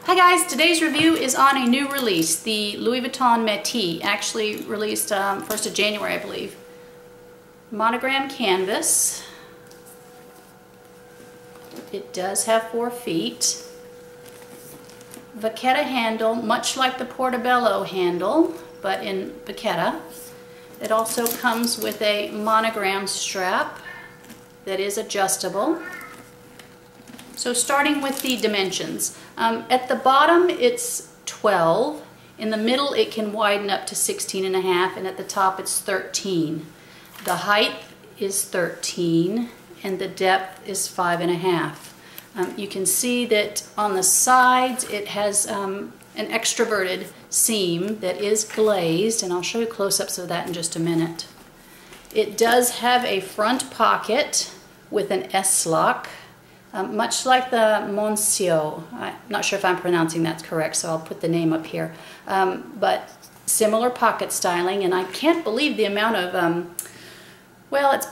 Hi guys, today's review is on a new release, the Louis Vuitton Metis, actually released 1st of January, I believe. Monogram canvas. It does have 4 feet. Vachetta handle, much like the Portobello handle, but in vachetta. It also comes with a monogram strap that is adjustable. So starting with the dimensions. At the bottom it's 12, in the middle it can widen up to 16.5, and at the top it's 13. The height is 13 and the depth is 5.5. You can see that on the sides it has an extroverted seam that is glazed, and I'll show you close-ups of that in just a minute. It does have a front pocket with an S-lock. Much like the Monceau. I'm not sure if I'm pronouncing that correct, so I'll put the name up here. But similar pocket styling, and I can't believe the amount of, well, it's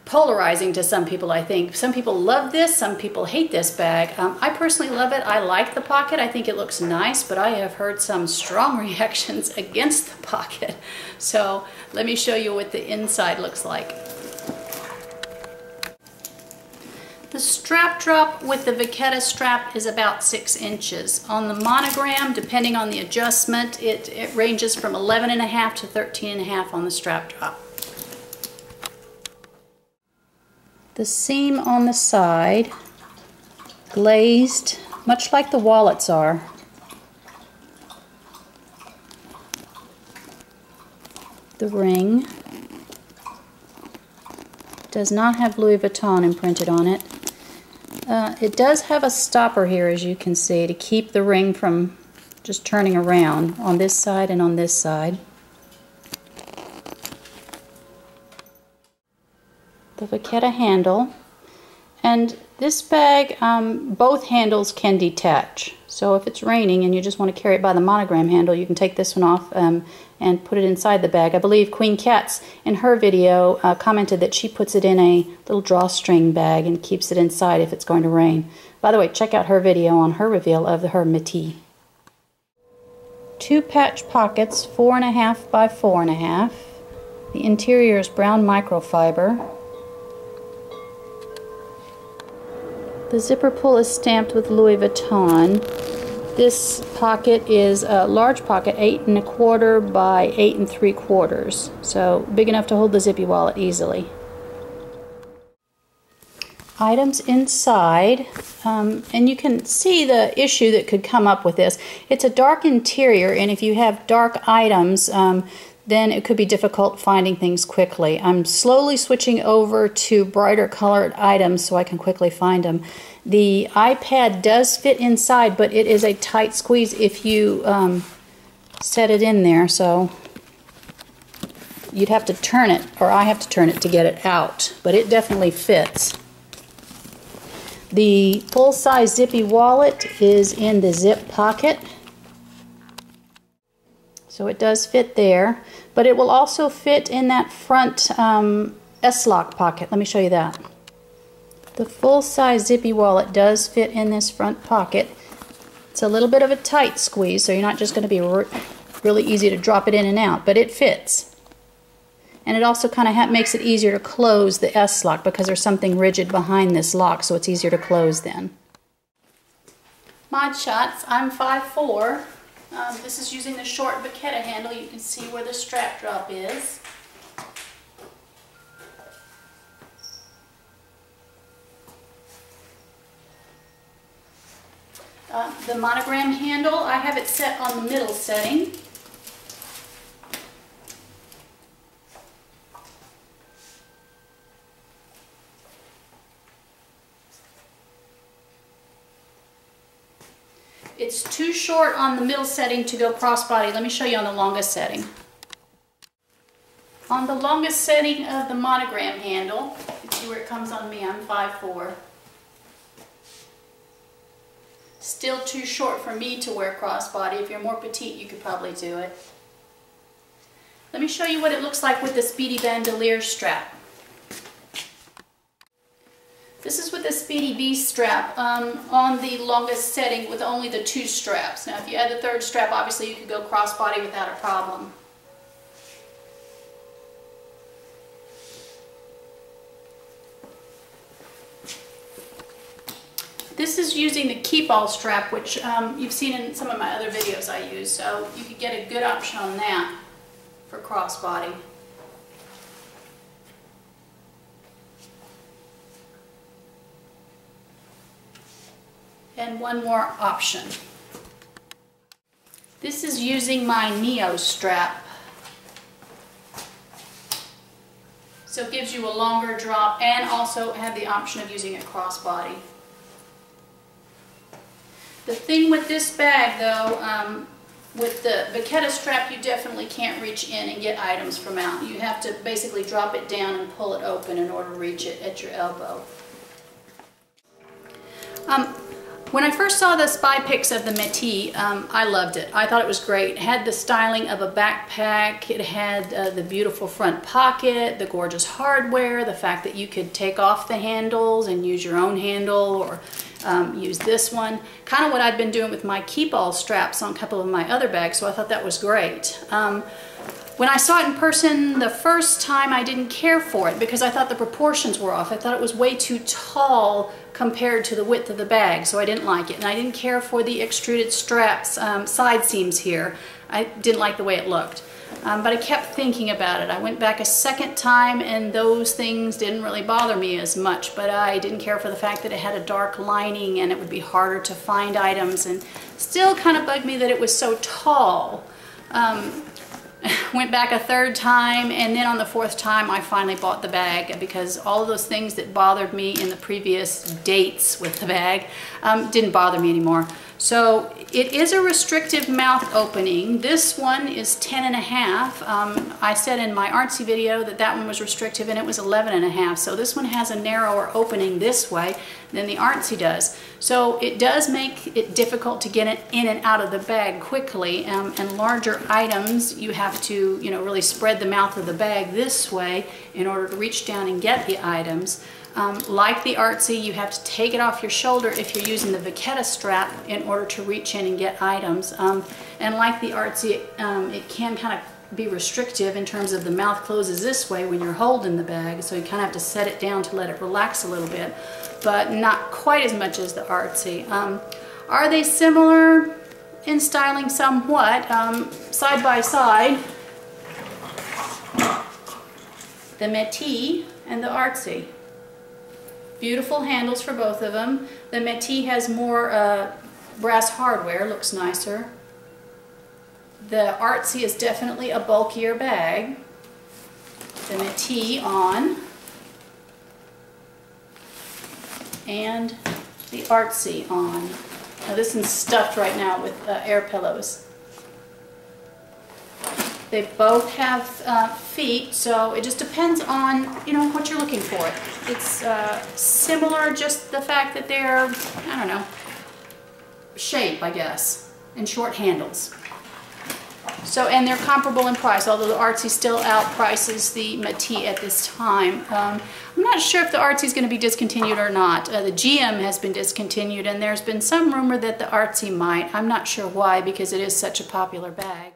polarizing to some people, I think. Some people love this, some people hate this bag. I personally love it. I like the pocket. I think it looks nice, but I have heard some strong reactions against the pocket. So let me show you what the inside looks like. The strap drop with the vachetta strap is about 6 inches. On the monogram, depending on the adjustment, it ranges from 11.5 to 13.5 on the strap drop. The seam on the side, glazed, much like the wallets are. The ring does not have Louis Vuitton imprinted on it. It does have a stopper here, as you can see, to keep the ring from just turning around on this side and on this side. The vachetta handle. And this bag, both handles can detach. So if it's raining and you just want to carry it by the monogram handle, you can take this one off and put it inside the bag. I believe Queen Cats, in her video, commented that she puts it in a little drawstring bag and keeps it inside if it's going to rain. By the way, check out her video on her reveal of her Metis. 2 patch pockets, 4.5 by 4.5. The interior is brown microfiber. The zipper pull is stamped with Louis Vuitton. This pocket is a large pocket, 8.25 by 8.75, so big enough to hold the zippy wallet easily. Items inside, and you can see the issue that could come up with this. It's a dark interior, and if you have dark items, then it could be difficult finding things quickly. I'm slowly switching over to brighter colored items so I can quickly find them. The iPad does fit inside, but it is a tight squeeze if you set it in there, so you'd have to turn it, or I have to turn it to get it out, but it definitely fits. The full-size zippy wallet is in the zip pocket. So it does fit there, but it will also fit in that front S-lock pocket. Let me show you that. The full-size zippy wallet does fit in this front pocket. It's a little bit of a tight squeeze, so you're not just going to be really easy to drop it in and out, but it fits. And it also kind of makes it easier to close the S-lock because there's something rigid behind this lock, so it's easier to close then. Mod shots. I'm 5'4". This is using the short vachetta handle. You can see where the strap drop is. The monogram handle, I have it set on the middle setting. It's too short on the middle setting to go crossbody. Let me show you on the longest setting. On the longest setting of the monogram handle, you can see where it comes on me. I'm 5'4". Still too short for me to wear crossbody. If you're more petite, you could probably do it. Let me show you what it looks like with the Speedy Bandolier strap. This is with the Speedy V strap on the longest setting with only the 2 straps. Now if you add the 3rd strap, obviously you could go crossbody without a problem. This is using the keep all strap, which you've seen in some of my other videos I use, so you could get a good option on that for crossbody. And one more option. This is using my Neo strap. So it gives you a longer drop and also have the option of using it crossbody. The thing with this bag though, with the Vachetta strap, you definitely can't reach in and get items from out. You have to basically drop it down and pull it open in order to reach it at your elbow. When I first saw the spy pics of the Metis, I loved it. I thought it was great. It had the styling of a backpack, it had the beautiful front pocket, the gorgeous hardware, the fact that you could take off the handles and use your own handle or use this one. Kind of what I'd been doing with my keep all straps on a couple of my other bags, so I thought that was great. When I saw it in person the first time, I didn't care for it because I thought the proportions were off. I thought it was way too tall compared to the width of the bag, so I didn't like it. And I didn't care for the extruded straps, side seams here. I didn't like the way it looked. But I kept thinking about it. I went back a second time and those things didn't really bother me as much, but I didn't care for the fact that it had a dark lining and it would be harder to find items, and still kind of bugged me that it was so tall. Went back a 3rd time, and then on the 4th time I finally bought the bag because all of those things that bothered me in the previous dates with the bag didn't bother me anymore. So it is a restrictive mouth opening. This one is 10.5. I said in my artsy video that that one was restrictive and it was 11.5. So this one has a narrower opening this way than the artsy does. So it does make it difficult to get it in and out of the bag quickly, and larger items you have to, you know, really spread the mouth of the bag this way in order to reach down and get the items. Like the artsy, you have to take it off your shoulder if you're using the Vachetta strap in order to reach in and get items. And like the artsy, it can kind of be restrictive in terms of the mouth closes this way when you're holding the bag, so you kind of have to set it down to let it relax a little bit, but not quite as much as the artsy. Are they similar in styling? Somewhat. Side by side, the Metis and the artsy. Beautiful handles for both of them. The Metis has more brass hardware, looks nicer. The artsy is definitely a bulkier bag. The Metis on, and the artsy on. Now this one's stuffed right now with air pillows. They both have feet, so it just depends on, you know, what you're looking for. It's similar, just the fact that they're, I don't know, shape, I guess, and short handles. So, and they're comparable in price, although the artsy still outprices the Metis at this time. I'm not sure if the artsy is going to be discontinued or not. The GM has been discontinued, and there's been some rumor that the artsy might. I'm not sure why, because it is such a popular bag.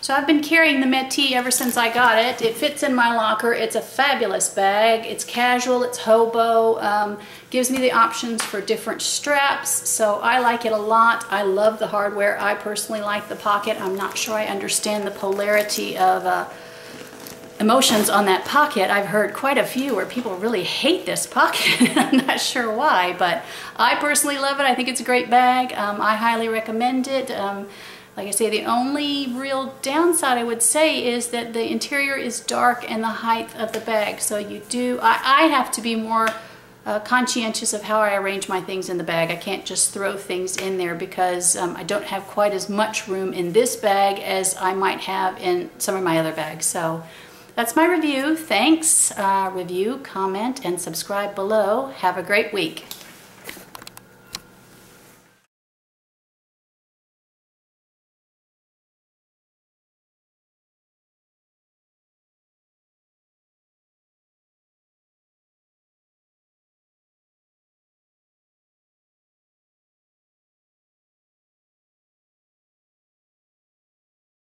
So I've been carrying the Metis ever since I got it. It fits in my locker. It's a fabulous bag. It's casual, it's hobo, gives me the options for different straps, so I like it a lot. I love the hardware. I personally like the pocket. I'm not sure I understand the polarity of emotions on that pocket. I've heard quite a few where people really hate this pocket. I'm not sure why, but I personally love it. I think it's a great bag. I highly recommend it. Like I say, the only real downside I would say is that the interior is dark and the height of the bag. So you do, I have to be more conscientious of how I arrange my things in the bag. I can't just throw things in there because I don't have quite as much room in this bag as I might have in some of my other bags. So that's my review. Thanks. Review, comment, and subscribe below. Have a great week.